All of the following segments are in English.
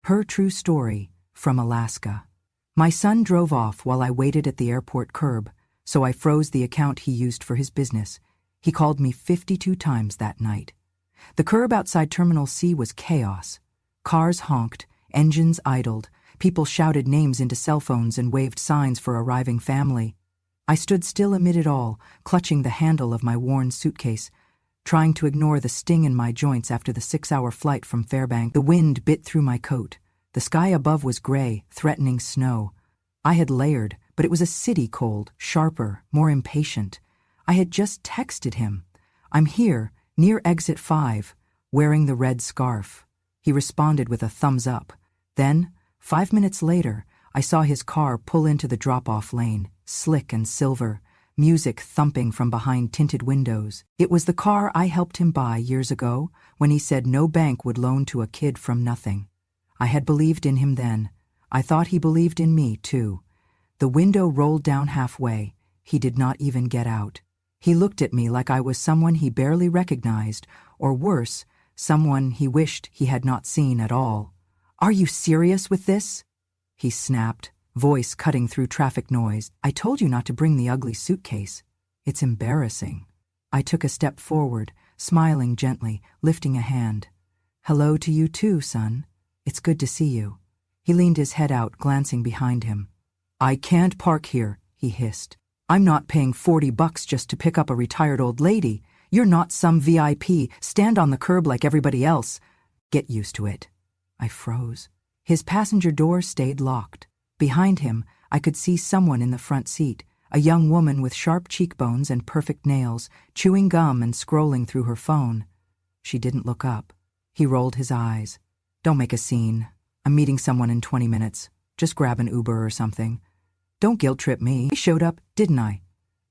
Her true story, from Alaska. My son drove off while I waited at the airport curb, so I froze the account he used for his business. He called me 52 times that night. The curb outside Terminal C was chaos. Cars honked, engines idled, people shouted names into cell phones and waved signs for arriving family. I stood still amid it all, clutching the handle of my worn suitcase, trying to ignore the sting in my joints after the 6-hour flight from Fairbanks. The wind bit through my coat. The sky above was gray, threatening snow. I had layered, but it was a city cold, sharper, more impatient. I had just texted him. "I'm here, near exit 5, wearing the red scarf." He responded with a thumbs up. Then, 5 minutes later, I saw his car pull into the drop-off lane, slick and silver, music thumping from behind tinted windows. It was the car I helped him buy years ago when he said no bank would loan to a kid from nothing. I had believed in him then. I thought he believed in me, too. The window rolled down halfway. He did not even get out. He looked at me like I was someone he barely recognized, or worse, someone he wished he had not seen at all. "Are you serious with this?" he snapped, voice cutting through traffic noise. "I told you not to bring the ugly suitcase. It's embarrassing." I took a step forward, smiling gently, lifting a hand. "Hello to you too, son. It's good to see you." He leaned his head out, glancing behind him. "I can't park here," he hissed. "I'm not paying $40 just to pick up a retired old lady. You're not some VIP. Stand on the curb like everybody else. Get used to it." I froze. His passenger door stayed locked. Behind him, I could see someone in the front seat, a young woman with sharp cheekbones and perfect nails, chewing gum and scrolling through her phone. She didn't look up. He rolled his eyes. "Don't make a scene. I'm meeting someone in 20 minutes. Just grab an Uber or something. Don't guilt-trip me. I showed up, didn't I?"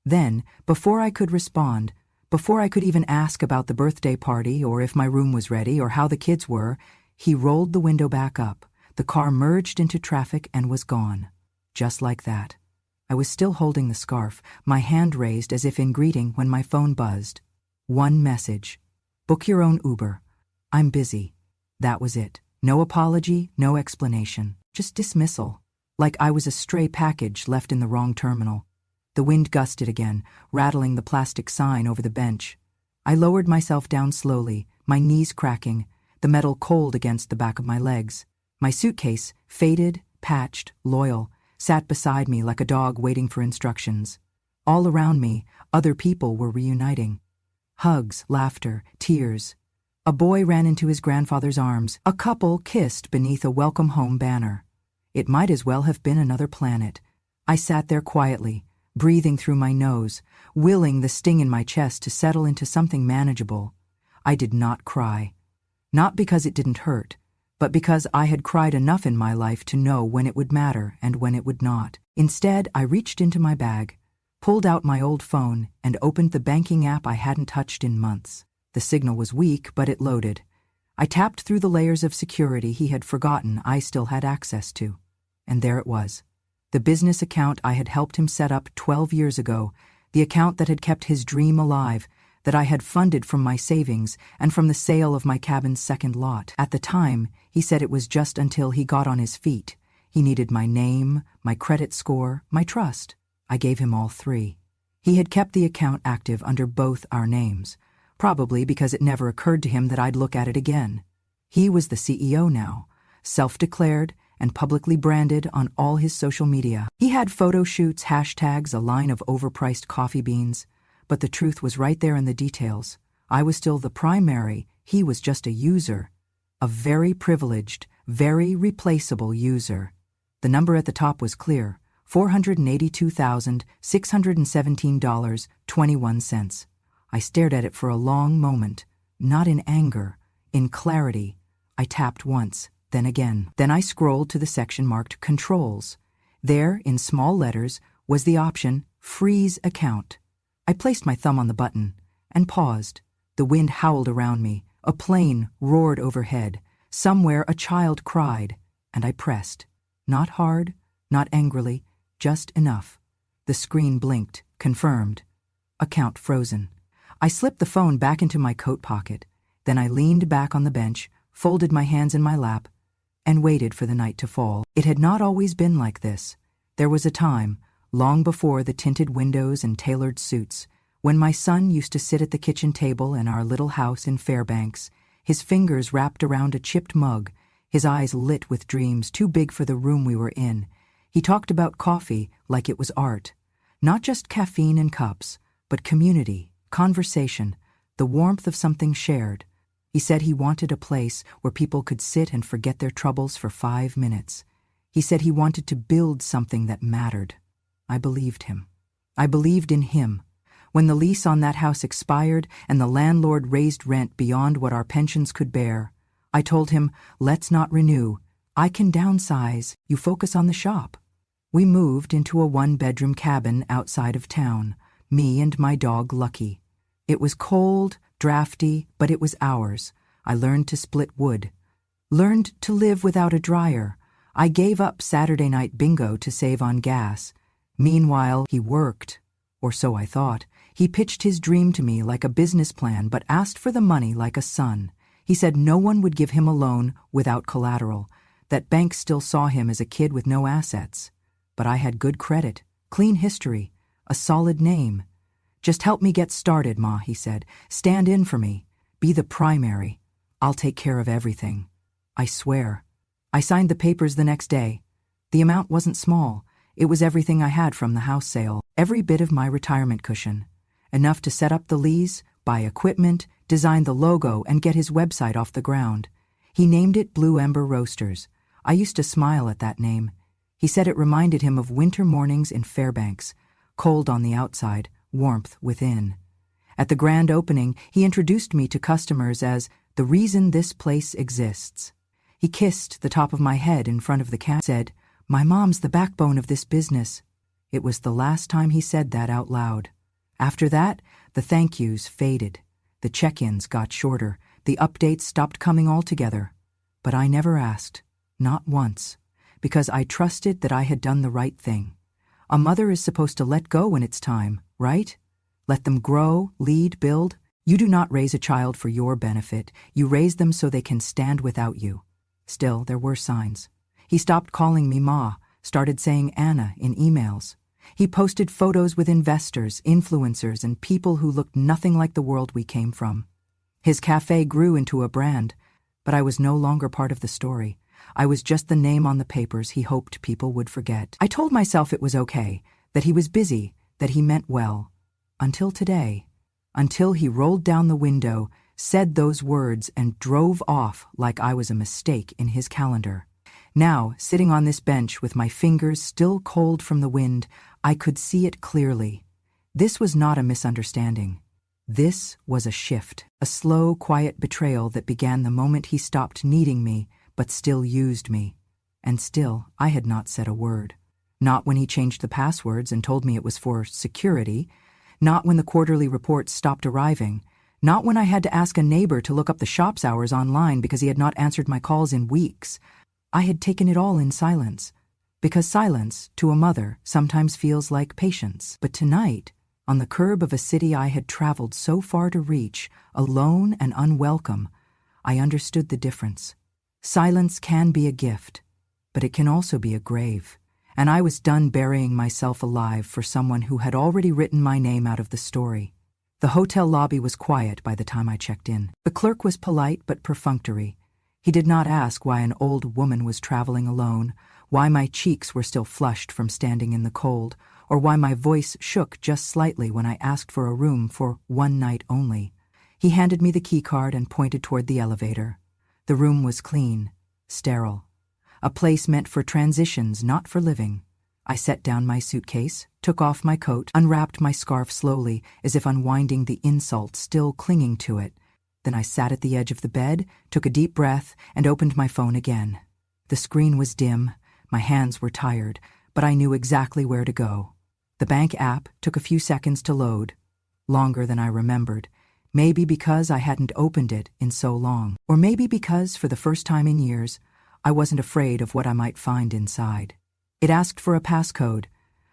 Then, before I could respond, before I could even ask about the birthday party or if my room was ready or how the kids were, he rolled the window back up. The car merged into traffic and was gone. Just like that. I was still holding the scarf, my hand raised as if in greeting when my phone buzzed. One message. "Book your own Uber. I'm busy." That was it. No apology, no explanation. Just dismissal. Like I was a stray package left in the wrong terminal. The wind gusted again, rattling the plastic sign over the bench. I lowered myself down slowly, my knees cracking, the metal cold against the back of my legs. My suitcase, faded, patched, loyal, sat beside me like a dog waiting for instructions. All around me, other people were reuniting. Hugs, laughter, tears. A boy ran into his grandfather's arms. A couple kissed beneath a welcome home banner. It might as well have been another planet. I sat there quietly, breathing through my nose, willing the sting in my chest to settle into something manageable. I did not cry. Not because it didn't hurt, but because I had cried enough in my life to know when it would matter and when it would not. Instead, I reached into my bag, pulled out my old phone, and opened the banking app I hadn't touched in months. The signal was weak, but it loaded. I tapped through the layers of security he had forgotten I still had access to. And there it was. The business account I had helped him set up 12 years ago, the account that had kept his dream alive, that I had funded from my savings and from the sale of my cabin's second lot. At the time, he said it was just until he got on his feet. He needed my name, my credit score, my trust. I gave him all three. He had kept the account active under both our names, probably because it never occurred to him that I'd look at it again. He was the CEO now, self-declared and publicly branded on all his social media. He had photo shoots, hashtags, a line of overpriced coffee beans, but the truth was right there in the details. I was still the primary, he was just a user. A very privileged, very replaceable user. The number at the top was clear, $482,617.21. I stared at it for a long moment, not in anger, in clarity. I tapped once, then again. Then I scrolled to the section marked Controls. There, in small letters, was the option Freeze Account. I placed my thumb on the button and paused. The wind howled around me. A plane roared overhead. Somewhere a child cried, and I pressed. Not hard, not angrily, just enough. The screen blinked, confirmed. Account frozen. I slipped the phone back into my coat pocket. Then I leaned back on the bench, folded my hands in my lap. and waited for the night to fall. It had not always been like this. There was a time, long before the tinted windows and tailored suits, when my son used to sit at the kitchen table in our little house in Fairbanks, his fingers wrapped around a chipped mug, his eyes lit with dreams too big for the room we were in. He talked about coffee like it was art. Not just caffeine and cups, but community, conversation, the warmth of something shared. He said he wanted a place where people could sit and forget their troubles for 5 minutes. He said he wanted to build something that mattered. I believed him. I believed in him. When the lease on that house expired and the landlord raised rent beyond what our pensions could bear, I told him, let's not renew. I can downsize, you focus on the shop. We moved into a 1-bedroom cabin outside of town, me and my dog Lucky. It was cold, drafty, but it was ours. I learned to split wood. Learned to live without a dryer. I gave up Saturday night bingo to save on gas. Meanwhile, he worked. Or so I thought. He pitched his dream to me like a business plan but asked for the money like a son. He said no one would give him a loan without collateral, that banks still saw him as a kid with no assets. But I had good credit, clean history, a solid name. Just help me get started, Ma, he said. Stand in for me. Be the primary. I'll take care of everything. I swear. I signed the papers the next day. The amount wasn't small. It was everything I had from the house sale, every bit of my retirement cushion. Enough to set up the lease, buy equipment, design the logo, and get his website off the ground. He named it Blue Ember Roasters. I used to smile at that name. He said it reminded him of winter mornings in Fairbanks, cold on the outside, warmth within. At the grand opening, he introduced me to customers as the reason this place exists. He kissed the top of my head in front of the cat, said, "My mom's the backbone of this business." It was the last time he said that out loud. After that, the thank yous faded. The check-ins got shorter. The updates stopped coming altogether. But I never asked, not once, because I trusted that I had done the right thing. A mother is supposed to let go when it's time, right? Let them grow, lead, build. You do not raise a child for your benefit. You raise them so they can stand without you. Still, there were signs. He stopped calling me Ma, started saying Anna in emails. He posted photos with investors, influencers, and people who looked nothing like the world we came from. His cafe grew into a brand, but I was no longer part of the story. I was just the name on the papers he hoped people would forget. I told myself it was okay, that he was busy, that he meant well. Until today. Until he rolled down the window, said those words, and drove off like I was a mistake in his calendar. Now, sitting on this bench with my fingers still cold from the wind, I could see it clearly. This was not a misunderstanding. This was a shift, a slow, quiet betrayal that began the moment he stopped needing me, but still used me. And still, I had not said a word. Not when he changed the passwords and told me it was for security. Not when the quarterly reports stopped arriving. Not when I had to ask a neighbor to look up the shop's hours online because he had not answered my calls in weeks. I had taken it all in silence. Because silence, to a mother, sometimes feels like patience. But tonight, on the curb of a city I had traveled so far to reach, alone and unwelcome, I understood the difference. Silence can be a gift, but it can also be a grave. And I was done burying myself alive for someone who had already written my name out of the story. The hotel lobby was quiet by the time I checked in. The clerk was polite but perfunctory. He did not ask why an old woman was traveling alone, why my cheeks were still flushed from standing in the cold, or why my voice shook just slightly when I asked for a room for one night only. He handed me the keycard and pointed toward the elevator. The room was clean, sterile. A place meant for transitions, not for living. I set down my suitcase, took off my coat, unwrapped my scarf slowly, as if unwinding the insult still clinging to it. Then I sat at the edge of the bed, took a deep breath, and opened my phone again. The screen was dim, my hands were tired, but I knew exactly where to go. The bank app took a few seconds to load, longer than I remembered. Maybe because I hadn't opened it in so long, or maybe because, for the first time in years, I wasn't afraid of what I might find inside. It asked for a passcode.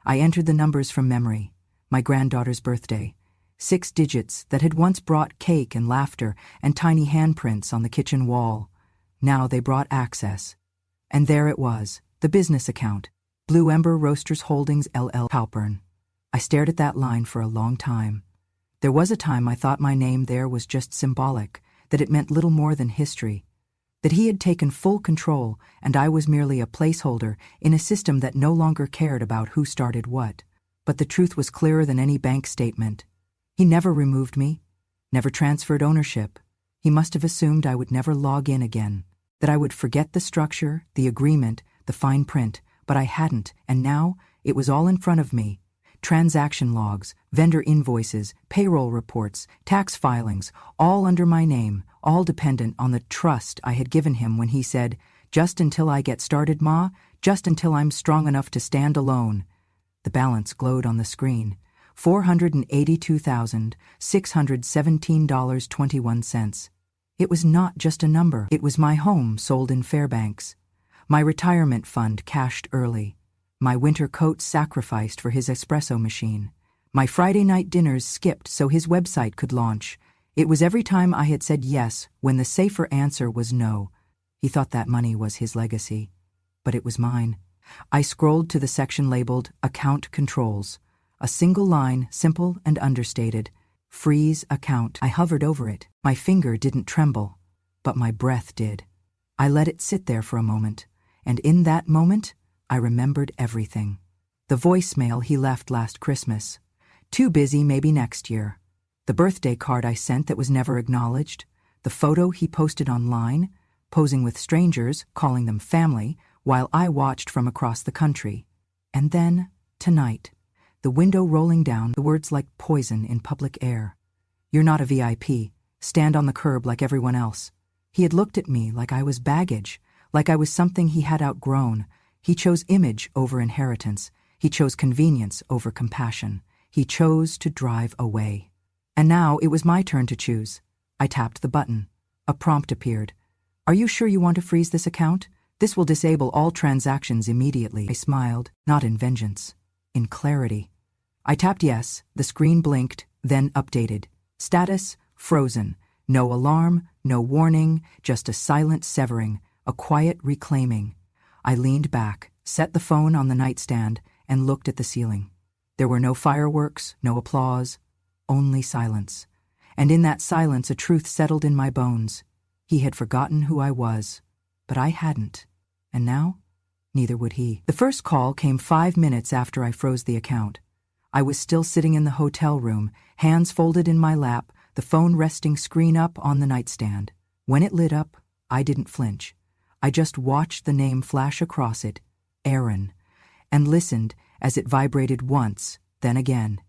I entered the numbers from memory. My granddaughter's birthday. 6 digits that had once brought cake and laughter and tiny handprints on the kitchen wall. Now they brought access. And there it was, the business account. Blue Ember Roasters Holdings LL Halpern. I stared at that line for a long time. There was a time I thought my name there was just symbolic, that it meant little more than history. That he had taken full control and I was merely a placeholder in a system that no longer cared about who started what. But the truth was clearer than any bank statement. He never removed me, never transferred ownership. He must have assumed I would never log in again, that I would forget the structure, the agreement, the fine print, but I hadn't, and now it was all in front of me. Transaction logs, vendor invoices, payroll reports, tax filings, all under my name, all dependent on the trust I had given him when he said, "Just until I get started, Ma, just until I'm strong enough to stand alone." The balance glowed on the screen. $482,617.21. It was not just a number. It was my home sold in Fairbanks. My retirement fund cashed early. My winter coat sacrificed for his espresso machine. My Friday night dinners skipped so his website could launch. It was every time I had said yes when the safer answer was no. He thought that money was his legacy. But it was mine. I scrolled to the section labeled Account Controls. A single line, simple and understated. Freeze account. I hovered over it. My finger didn't tremble, but my breath did. I let it sit there for a moment, and in that moment, I remembered everything. The voicemail he left last Christmas. Too busy, maybe next year. The birthday card I sent that was never acknowledged. The photo he posted online, posing with strangers, calling them family, while I watched from across the country. And then, tonight, the window rolling down, the words like poison in public air. "You're not a VIP. Stand on the curb like everyone else." He had looked at me like I was baggage, like I was something he had outgrown. He chose image over inheritance. He chose convenience over compassion. He chose to drive away. And now it was my turn to choose. I tapped the button. A prompt appeared. "Are you sure you want to freeze this account? This will disable all transactions immediately." I smiled, not in vengeance, in clarity. I tapped yes, the screen blinked, then updated. Status, frozen. No alarm, no warning, just a silent severing, a quiet reclaiming. I leaned back, set the phone on the nightstand, and looked at the ceiling. There were no fireworks, no applause, only silence. And in that silence a truth settled in my bones. He had forgotten who I was, but I hadn't. And now, neither would he. The first call came 5 minutes after I froze the account. I was still sitting in the hotel room, hands folded in my lap, the phone resting screen up on the nightstand. When it lit up, I didn't flinch. I just watched the name flash across it, Aaron, and listened as it vibrated once, then again.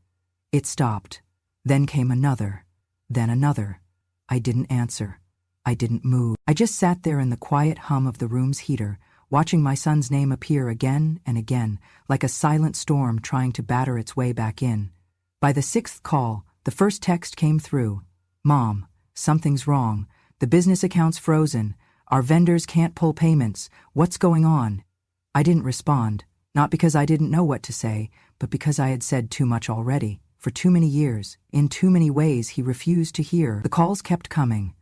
It stopped. Then came another, then another. I didn't answer. I didn't move. I just sat there in the quiet hum of the room's heater, watching my son's name appear again and again, like a silent storm trying to batter its way back in. By the 6th call, the first text came through. "Mom, something's wrong. The business account's frozen. Our vendors can't pull payments. What's going on?" I didn't respond, not because I didn't know what to say, but because I had said too much already. For too many years, in too many ways he refused to hear. The calls kept coming.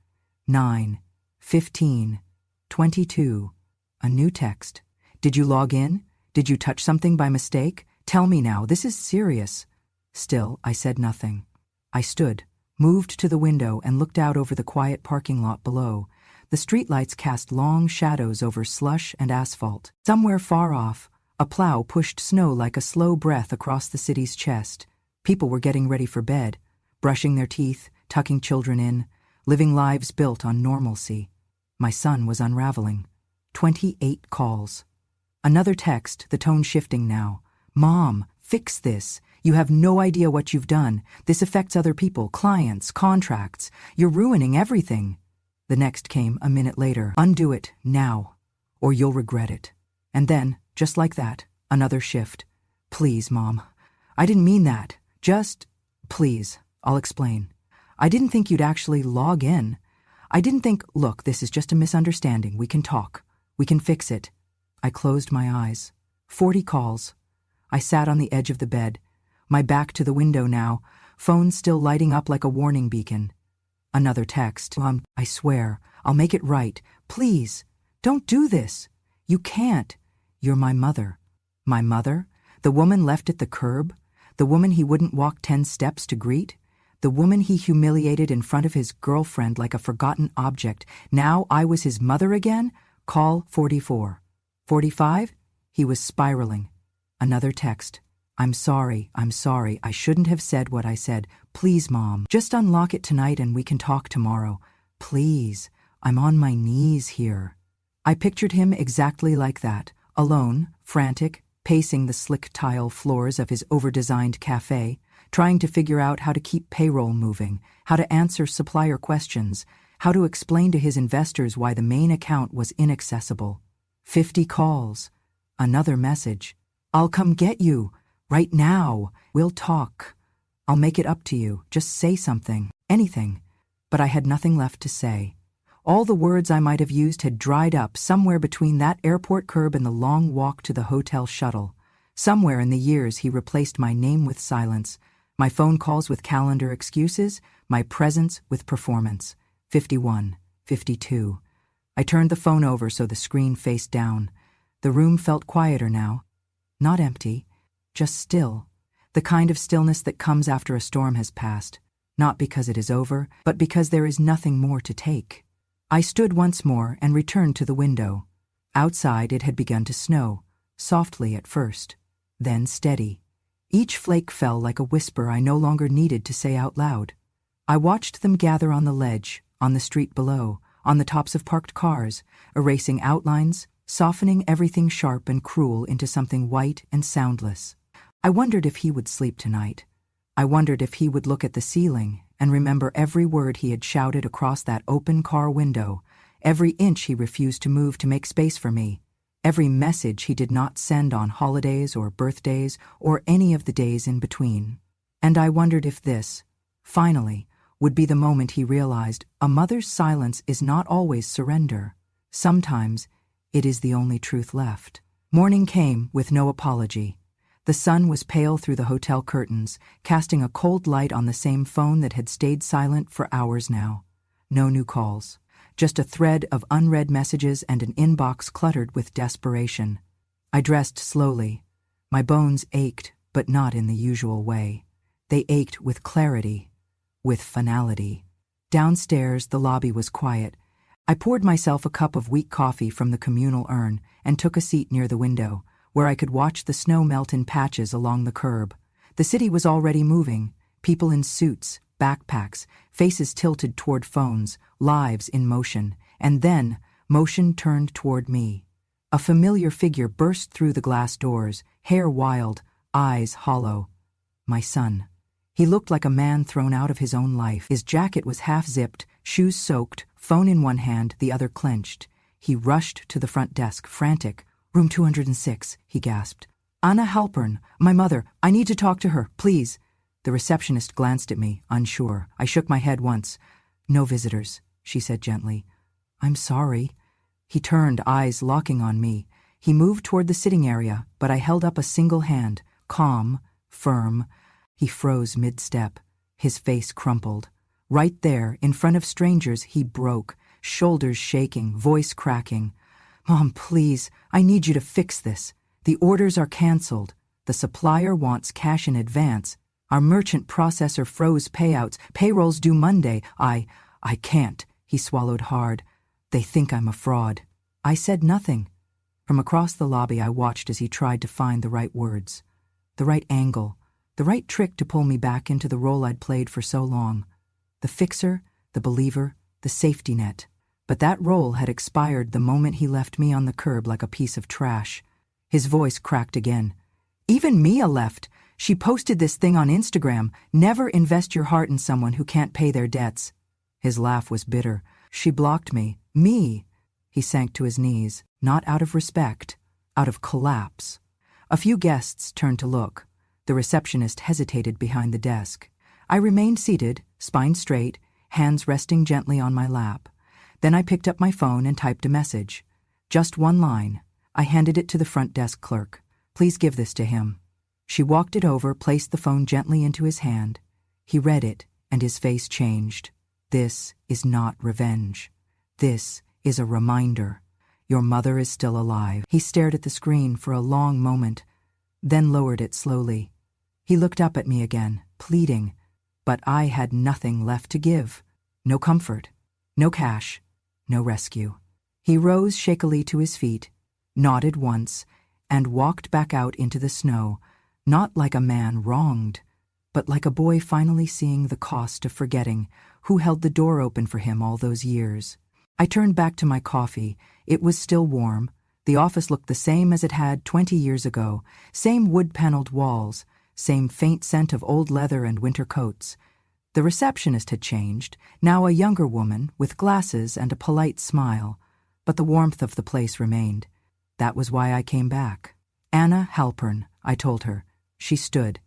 9, 15, 22. A new text. "Did you log in? Did you touch something by mistake? Tell me now, this is serious." Still, I said nothing. I stood, moved to the window and looked out over the quiet parking lot below. The streetlights cast long shadows over slush and asphalt. Somewhere far off, a plow pushed snow like a slow breath across the city's chest. People were getting ready for bed, brushing their teeth, tucking children in, living lives built on normalcy. My son was unraveling. 28 calls. Another text, the tone shifting now. "Mom, fix this. You have no idea what you've done. This affects other people, clients, contracts. You're ruining everything." The next came a minute later. "Undo it, now, or you'll regret it." And then, just like that, another shift. "Please, Mom. I didn't mean that. Just, please, I'll explain. I didn't think you'd actually log in. I didn't think, look, this is just a misunderstanding. We can talk. We can fix it." I closed my eyes. 40 calls. I sat on the edge of the bed, my back to the window now, phone still lighting up like a warning beacon. Another text. I swear, I'll make it right. Please, don't do this. You can't. You're my mother. My mother? The woman left at the curb? The woman he wouldn't walk 10 steps to greet? The woman he humiliated in front of his girlfriend like a forgotten object. Now I was his mother again? Call 44. 45? He was spiraling. Another text. I'm sorry, I shouldn't have said what I said. Please, Mom, just unlock it tonight and we can talk tomorrow. Please, I'm on my knees here. I pictured him exactly like that, alone, frantic, pacing the slick tile floors of his over-designed cafe, trying to figure out how to keep payroll moving, how to answer supplier questions, how to explain to his investors why the main account was inaccessible. 50 calls. Another message. I'll come get you. Right now. We'll talk. I'll make it up to you. Just say something. Anything. But I had nothing left to say. All the words I might have used had dried up somewhere between that airport curb and the long walk to the hotel shuttle. Somewhere in the years he replaced my name with silence, my phone calls with calendar excuses, my presence with performance. 51, 52. I turned the phone over so the screen faced down. The room felt quieter now. Not empty, just still. The kind of stillness that comes after a storm has passed, not because it is over, but because there is nothing more to take. I stood once more and returned to the window. Outside it had begun to snow, softly at first, then steady. Each flake fell like a whisper I no longer needed to say out loud. I watched them gather on the ledge, on the street below, on the tops of parked cars, erasing outlines, softening everything sharp and cruel into something white and soundless. I wondered if he would sleep tonight. I wondered if he would look at the ceiling and remember every word he had shouted across that open car window, every inch he refused to move to make space for me, every message he did not send on holidays or birthdays or any of the days in between. And I wondered if this, finally, would be the moment he realized a mother's silence is not always surrender. Sometimes it is the only truth left. Morning came with no apology. The sun was pale through the hotel curtains, casting a cold light on the same phone that had stayed silent for hours now. No new calls. Just a thread of unread messages and an inbox cluttered with desperation. I dressed slowly. My bones ached, but not in the usual way. They ached with clarity, with finality. Downstairs, the lobby was quiet. I poured myself a cup of weak coffee from the communal urn and took a seat near the window, where I could watch the snow melt in patches along the curb. The city was already moving, people in suits, backpacks, faces tilted toward phones, lives in motion, and then motion turned toward me. A familiar figure burst through the glass doors, hair wild, eyes hollow. My son. He looked like a man thrown out of his own life. His jacket was half-zipped, shoes soaked, phone in one hand, the other clenched. He rushed to the front desk, frantic. Room 206, he gasped. Anna Halpern, my mother, I need to talk to her, please. The receptionist glanced at me, unsure. I shook my head once. No visitors, she said gently. I'm sorry. He turned, eyes locking on me. He moved toward the sitting area, but I held up a single hand, calm, firm. He froze mid-step. His face crumpled. Right there, in front of strangers, he broke, shoulders shaking, voice cracking. Mom, please, I need you to fix this. The orders are canceled. The supplier wants cash in advance. Our merchant processor froze payouts. Payroll's due Monday. I can't. He swallowed hard. They think I'm a fraud. I said nothing. From across the lobby, I watched as he tried to find the right words, the right angle, the right trick to pull me back into the role I'd played for so long. The fixer, the believer, the safety net. But that role had expired the moment he left me on the curb like a piece of trash. His voice cracked again. Even Mia left. She posted this thing on Instagram. Never invest your heart in someone who can't pay their debts. His laugh was bitter. She blocked me. Me. He sank to his knees, not out of respect, out of collapse. A few guests turned to look. The receptionist hesitated behind the desk. I remained seated, spine straight, hands resting gently on my lap. Then I picked up my phone and typed a message. Just one line. I handed it to the front desk clerk. Please give this to him. She walked it over, placed the phone gently into his hand. He read it, and his face changed. This is not revenge. This is a reminder. Your mother is still alive." He stared at the screen for a long moment, then lowered it slowly. He looked up at me again, pleading, but I had nothing left to give. No comfort, no cash, no rescue. He rose shakily to his feet, nodded once, and walked back out into the snow, not like a man wronged, but like a boy finally seeing the cost of forgetting who held the door open for him all those years. I turned back to my coffee. It was still warm. The office looked the same as it had 20 years ago, same wood-paneled walls, same faint scent of old leather and winter coats. The receptionist had changed, now a younger woman with glasses and a polite smile, but the warmth of the place remained. That was why I came back. "Anna Halpern," I told her. She stood.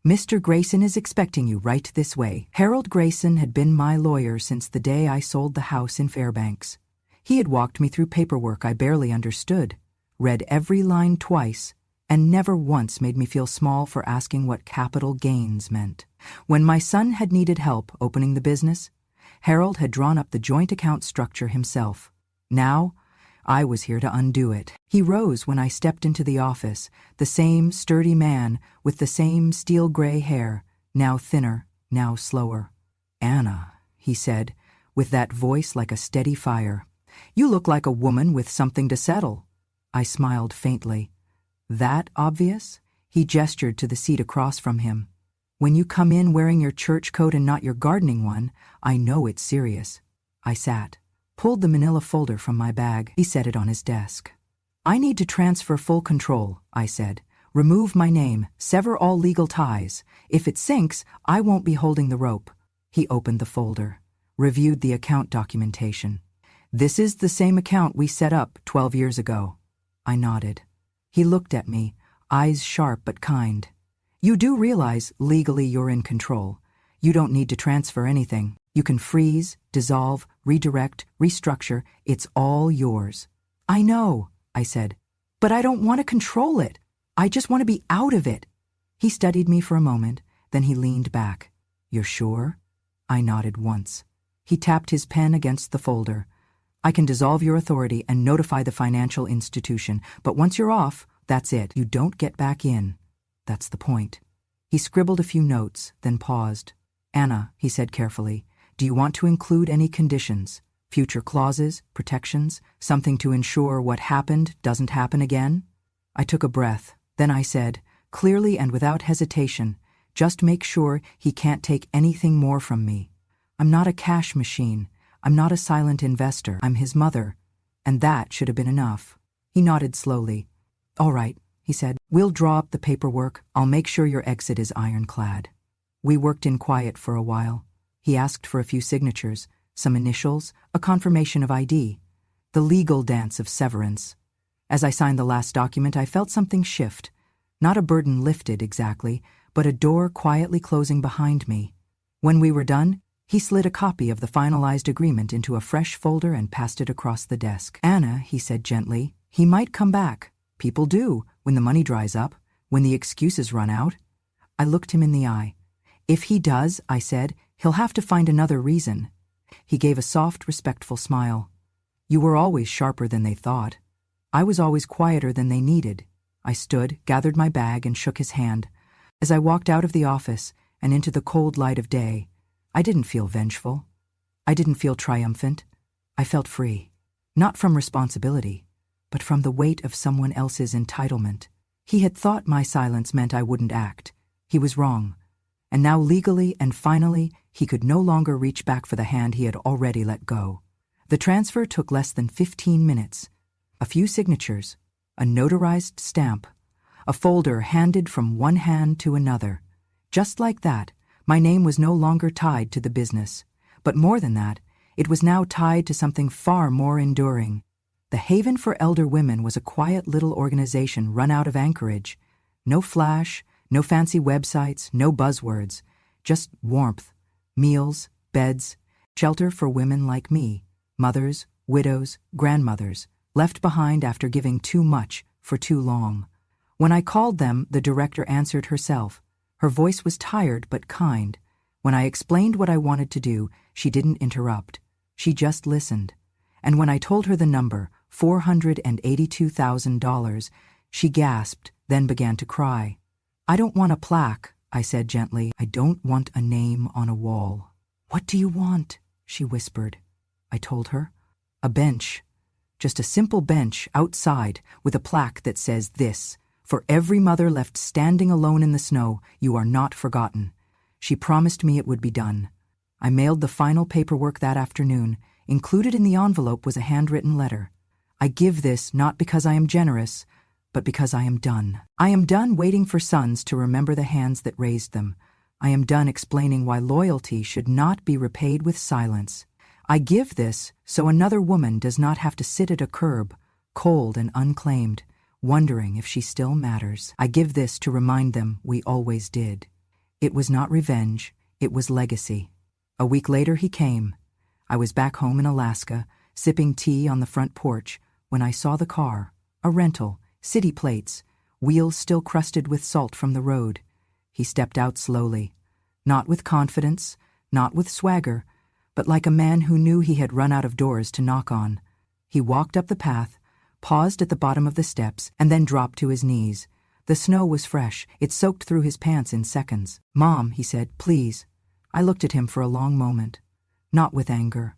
"Mr. Grayson is expecting you right this way." Harold Grayson had been my lawyer since the day I sold the house in Fairbanks. He had walked me through paperwork I barely understood, read every line twice, and never once made me feel small for asking what capital gains meant. When my son had needed help opening the business, Harold had drawn up the joint account structure himself. Now, I was here to undo it. He rose when I stepped into the office, the same sturdy man with the same steel-gray hair, now thinner, now slower. "Anna," he said, with that voice like a steady fire, "you look like a woman with something to settle." I smiled faintly. "That obvious?" He gestured to the seat across from him. "When you come in wearing your church coat and not your gardening one, I know it's serious." I sat, pulled the manila folder from my bag. He set it on his desk. "I need to transfer full control," I said. "Remove my name, sever all legal ties. If it sinks, I won't be holding the rope." He opened the folder, reviewed the account documentation. "This is the same account we set up 12 years ago." I nodded. He looked at me, eyes sharp but kind. "You do realize legally you're in control. You don't need to transfer anything. You can freeze, dissolve, redirect, restructure. It's all yours." "I know," I said, "but I don't want to control it. I just want to be out of it." He studied me for a moment, then he leaned back. "You're sure?" I nodded once. He tapped his pen against the folder. "I can dissolve your authority and notify the financial institution, but once you're off, that's it. You don't get back in. That's the point." He scribbled a few notes, then paused. "Anna," he said carefully, "do you want to include any conditions? Future clauses, protections, something to ensure what happened doesn't happen again?" I took a breath. Then I said, clearly and without hesitation, "Just make sure he can't take anything more from me. I'm not a cash machine. I'm not a silent investor. I'm his mother. And that should have been enough." He nodded slowly. "All right," he said. "We'll draw up the paperwork. I'll make sure your exit is ironclad." We worked in quiet for a while. He asked for a few signatures, some initials, a confirmation of ID. The legal dance of severance. As I signed the last document, I felt something shift. Not a burden lifted exactly, but a door quietly closing behind me. When we were done, he slid a copy of the finalized agreement into a fresh folder and passed it across the desk. "Anna," he said gently, "he might come back. People do, when the money dries up, when the excuses run out." I looked him in the eye. "If he does," I said, "he'll have to find another reason." He gave a soft, respectful smile. "You were always sharper than they thought. I was always quieter than they needed." I stood, gathered my bag, and shook his hand. As I walked out of the office and into the cold light of day, I didn't feel vengeful. I didn't feel triumphant. I felt free. Not from responsibility, but from the weight of someone else's entitlement. He had thought my silence meant I wouldn't act. He was wrong. And now legally and finally, he could no longer reach back for the hand he had already let go. The transfer took less than 15 minutes. A few signatures, a notarized stamp, a folder handed from one hand to another. Just like that, my name was no longer tied to the business. But more than that, it was now tied to something far more enduring. The Haven for Elder Women was a quiet little organization run out of Anchorage. No flash, no fancy websites, no buzzwords, just warmth, meals, beds, shelter for women like me, mothers, widows, grandmothers, left behind after giving too much for too long. When I called them, the director answered herself. Her voice was tired but kind. When I explained what I wanted to do, she didn't interrupt. She just listened. And when I told her the number, $482,000. She gasped, then began to cry. I don't want a plaque, I said gently. I don't want a name on a wall. What do you want? She whispered. I told her. A bench. Just a simple bench outside with a plaque that says this: for every mother left standing alone in the snow, you are not forgotten. She promised me it would be done. I mailed the final paperwork that afternoon. Included in the envelope was a handwritten letter. I give this not because I am generous, but because I am done. I am done waiting for sons to remember the hands that raised them. I am done explaining why loyalty should not be repaid with silence. I give this so another woman does not have to sit at a curb, cold and unclaimed, wondering if she still matters. I give this to remind them we always did. It was not revenge, it was legacy. A week later he came. I was back home in Alaska, sipping tea on the front porch, when I saw the car, a rental, city plates, wheels still crusted with salt from the road. He stepped out slowly, not with confidence, not with swagger, but like a man who knew he had run out of doors to knock on. He walked up the path, paused at the bottom of the steps, and then dropped to his knees. The snow was fresh. It soaked through his pants in seconds. Mom, he said, please. I looked at him for a long moment. Not with anger,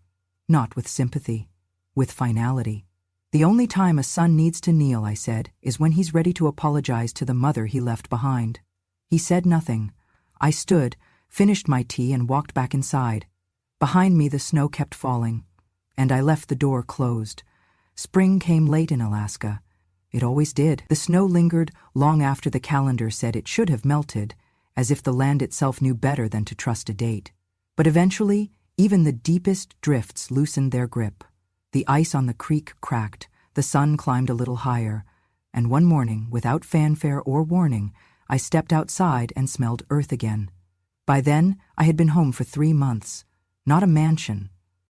not with sympathy, with finality. The only time a son needs to kneel, I said, is when he's ready to apologize to the mother he left behind. He said nothing. I stood, finished my tea, and walked back inside. Behind me the snow kept falling, and I left the door closed. Spring came late in Alaska. It always did. The snow lingered long after the calendar said it should have melted, as if the land itself knew better than to trust a date. But eventually, even the deepest drifts loosened their grip. The ice on the creek cracked, the sun climbed a little higher, and one morning, without fanfare or warning, I stepped outside and smelled earth again. By then, I had been home for 3 months. Not a mansion,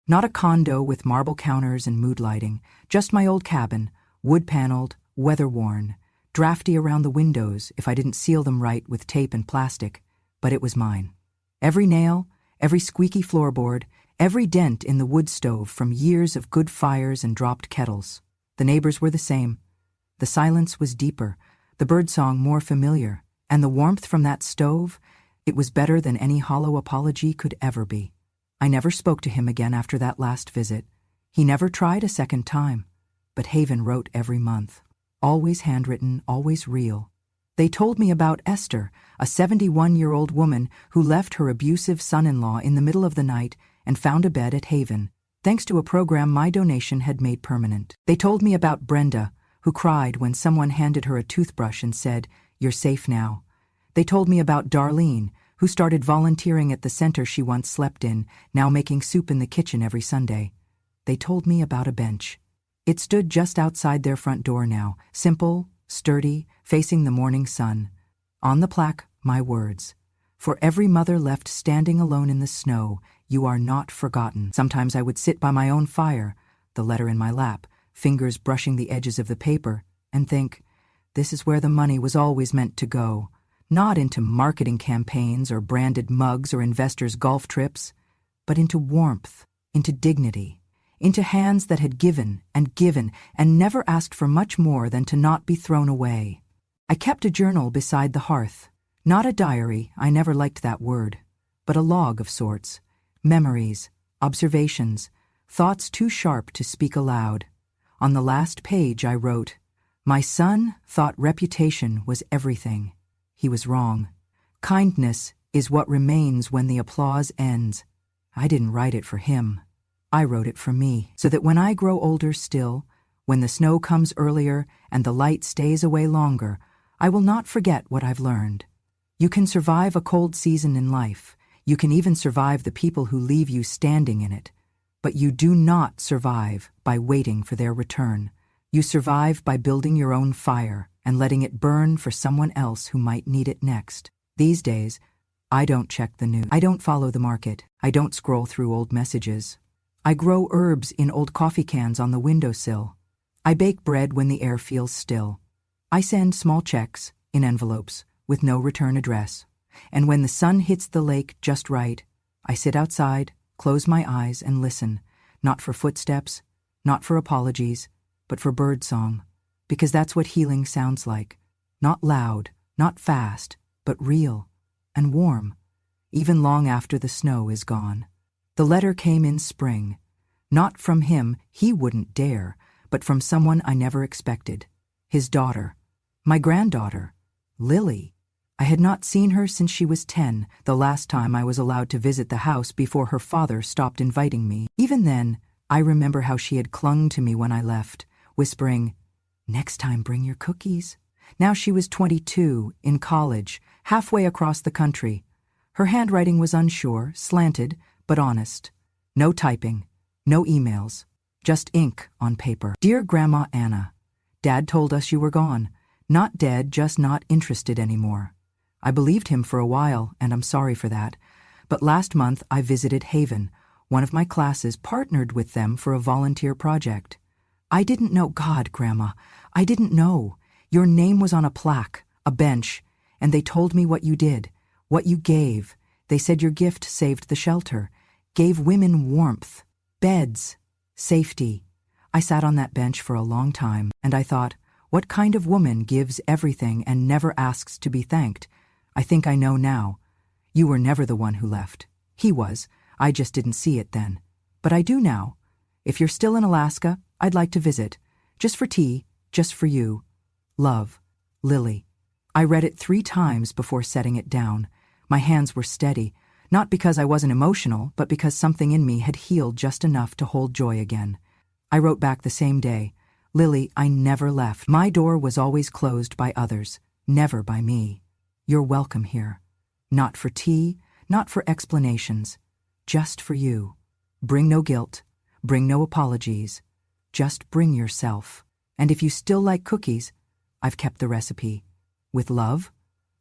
not a condo with marble counters and mood lighting, just my old cabin, wood-paneled, weather-worn, drafty around the windows if I didn't seal them right with tape and plastic, but it was mine. Every nail, every squeaky floorboard, every dent in the wood stove from years of good fires and dropped kettles. The neighbors were the same. The silence was deeper, the birdsong more familiar, and the warmth from that stove, it was better than any hollow apology could ever be. I never spoke to him again after that last visit. He never tried a second time, but Haven wrote every month. Always handwritten, always real. They told me about Esther, a 71-year-old woman who left her abusive son-in-law in the middle of the night and found a bed at Haven, thanks to a program my donation had made permanent. They told me about Brenda, who cried when someone handed her a toothbrush and said, "You're safe now." They told me about Darlene, who started volunteering at the center she once slept in, now making soup in the kitchen every Sunday. They told me about a bench. It stood just outside their front door now, simple, sturdy, facing the morning sun. On the plaque, my words: for every mother left standing alone in the snow, you are not forgotten. Sometimes I would sit by my own fire, the letter in my lap, fingers brushing the edges of the paper, and think, this is where the money was always meant to go. Not into marketing campaigns or branded mugs or investors' golf trips, but into warmth, into dignity, into hands that had given and never asked for much more than to not be thrown away. I kept a journal beside the hearth. Not a diary, I never liked that word, but a log of sorts. Memories, observations, thoughts too sharp to speak aloud. On the last page I wrote, "My son thought reputation was everything. He was wrong. Kindness is what remains when the applause ends." I didn't write it for him. I wrote it for me, so that when I grow older still, when the snow comes earlier and the light stays away longer, I will not forget what I've learned. You can survive a cold season in life. You can even survive the people who leave you standing in it. But you do not survive by waiting for their return. You survive by building your own fire and letting it burn for someone else who might need it next. These days, I don't check the news. I don't follow the market. I don't scroll through old messages. I grow herbs in old coffee cans on the windowsill. I bake bread when the air feels still. I send small checks in envelopes with no return address. And when the sun hits the lake just right, I sit outside, close my eyes, and listen, not for footsteps, not for apologies, but for birdsong, because that's what healing sounds like. Not loud, not fast, but real and warm, even long after the snow is gone. The letter came in spring. Not from him, he wouldn't dare, but from someone I never expected. His daughter. My granddaughter. Lily. I had not seen her since she was 10, the last time I was allowed to visit the house before her father stopped inviting me. Even then, I remember how she had clung to me when I left, whispering, "Next time bring your cookies." Now she was 22, in college, halfway across the country. Her handwriting was unsure, slanted, but honest. No typing, no emails, just ink on paper. "Dear Grandma Anna, Dad told us you were gone. Not dead, just not interested anymore. I believed him for a while, and I'm sorry for that. But last month I visited Haven. One of my classes partnered with them for a volunteer project. I didn't know, God, Grandma, I didn't know. Your name was on a plaque, a bench, and they told me what you did, what you gave. They said your gift saved the shelter, gave women warmth, beds, safety. I sat on that bench for a long time, and I thought, what kind of woman gives everything and never asks to be thanked? I think I know now. You were never the one who left. He was. I just didn't see it then. But I do now. If you're still in Alaska, I'd like to visit. Just for tea, just for you. Love, Lily." I read it 3 times before setting it down. My hands were steady, not because I wasn't emotional, but because something in me had healed just enough to hold joy again. I wrote back the same day, "Lily, I never left. My door was always closed by others, never by me. You're welcome here. Not for tea, not for explanations, just for you. Bring no guilt, bring no apologies. Just bring yourself. And if you still like cookies, I've kept the recipe. With love,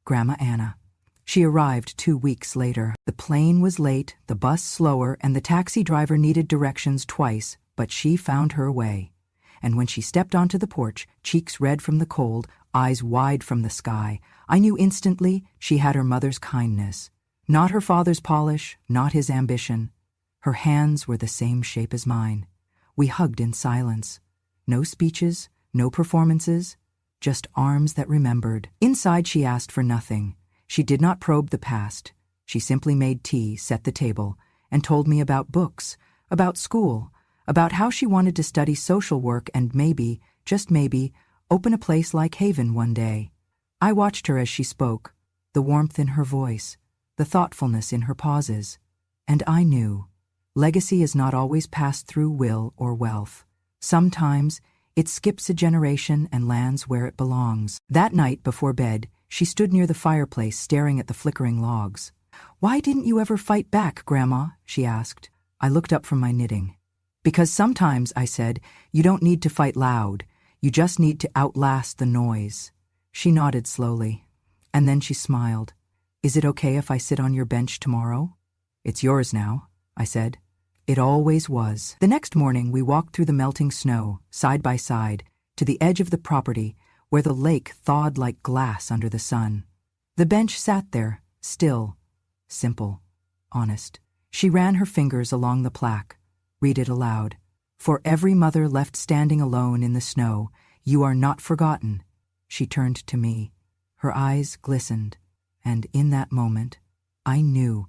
Grandma Anna." She arrived 2 weeks later. The plane was late, the bus slower, and the taxi driver needed directions twice, but she found her way. And when she stepped onto the porch, cheeks red from the cold, eyes wide from the sky, I knew instantly she had her mother's kindness. Not her father's polish, not his ambition. Her hands were the same shape as mine. We hugged in silence. No speeches, no performances, just arms that remembered. Inside she asked for nothing. She did not probe the past. She simply made tea, set the table, and told me about books, about school, about how she wanted to study social work and maybe, just maybe, open a place like Haven one day. I watched her as she spoke, the warmth in her voice, the thoughtfulness in her pauses. And I knew, legacy is not always passed through will or wealth. Sometimes, it skips a generation and lands where it belongs. That night before bed, she stood near the fireplace staring at the flickering logs. "Why didn't you ever fight back, Grandma?" she asked. I looked up from my knitting. "Because sometimes," I said, "you don't need to fight loud. You just need to outlast the noise." She nodded slowly, and then she smiled. "Is it okay if I sit on your bench tomorrow?" "It's yours now," I said. It always was. The next morning we walked through the melting snow, side by side, to the edge of the property where the lake thawed like glass under the sun. The bench sat there, still, simple, honest. She ran her fingers along the plaque. Read it aloud. "For every mother left standing alone in the snow, you are not forgotten." She turned to me. Her eyes glistened, and in that moment, I knew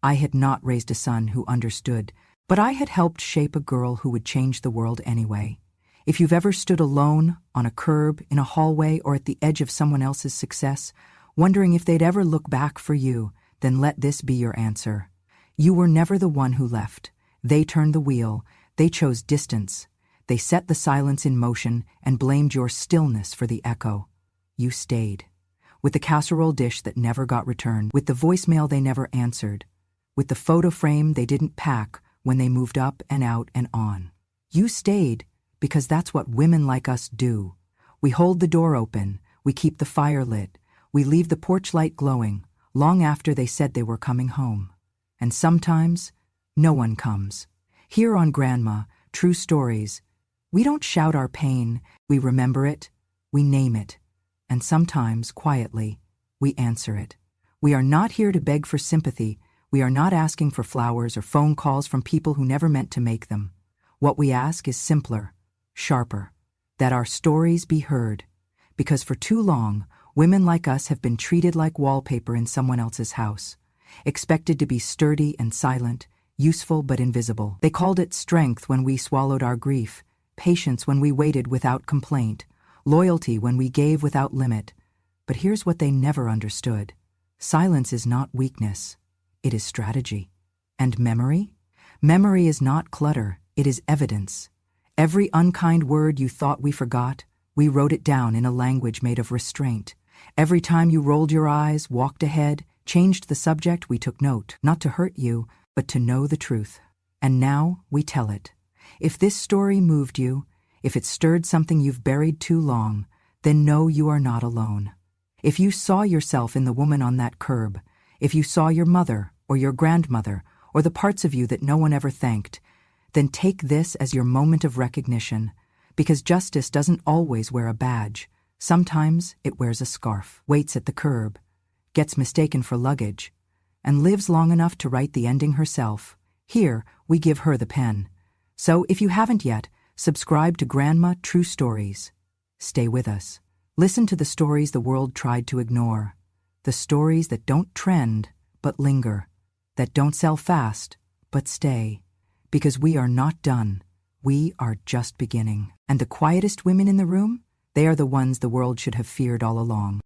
I had not raised a son who understood, but I had helped shape a girl who would change the world anyway. If you've ever stood alone, on a curb, in a hallway, or at the edge of someone else's success, wondering if they'd ever look back for you, then let this be your answer. You were never the one who left. They turned the wheel. They chose distance. They set the silence in motion and blamed your stillness for the echo. You stayed. With the casserole dish that never got returned, with the voicemail they never answered, with the photo frame they didn't pack when they moved up and out and on. You stayed because that's what women like us do. We hold the door open, we keep the fire lit, we leave the porch light glowing long after they said they were coming home. And sometimes, no one comes. Here on Grandma, True Stories, we don't shout our pain, we remember it, we name it, and sometimes, quietly, we answer it. We are not here to beg for sympathy. We are not asking for flowers or phone calls from people who never meant to make them. What we ask is simpler, sharper. that our stories be heard. Because for too long, women like us have been treated like wallpaper in someone else's house, expected to be sturdy and silent, useful but invisible. They called it strength when we swallowed our grief, patience when we waited without complaint, loyalty when we gave without limit. But here's what they never understood. Silence is not weakness. It is strategy. And memory? Memory is not clutter. It is evidence. Every unkind word you thought we forgot, we wrote it down in a language made of restraint. Every time you rolled your eyes, walked ahead, changed the subject, we took note, not to hurt you, but to know the truth. And now we tell it. If this story moved you, if it stirred something you've buried too long, then know you are not alone. If you saw yourself in the woman on that curb, if you saw your mother or your grandmother or the parts of you that no one ever thanked, then take this as your moment of recognition, because justice doesn't always wear a badge. Sometimes it wears a scarf, waits at the curb, gets mistaken for luggage, and lives long enough to write the ending herself. Here, we give her the pen. So if you haven't yet, subscribe to Grandma True Stories. Stay with us. Listen to the stories the world tried to ignore. The stories that don't trend, but linger. That don't sell fast, but stay. Because we are not done. We are just beginning. And the quietest women in the room? They are the ones the world should have feared all along.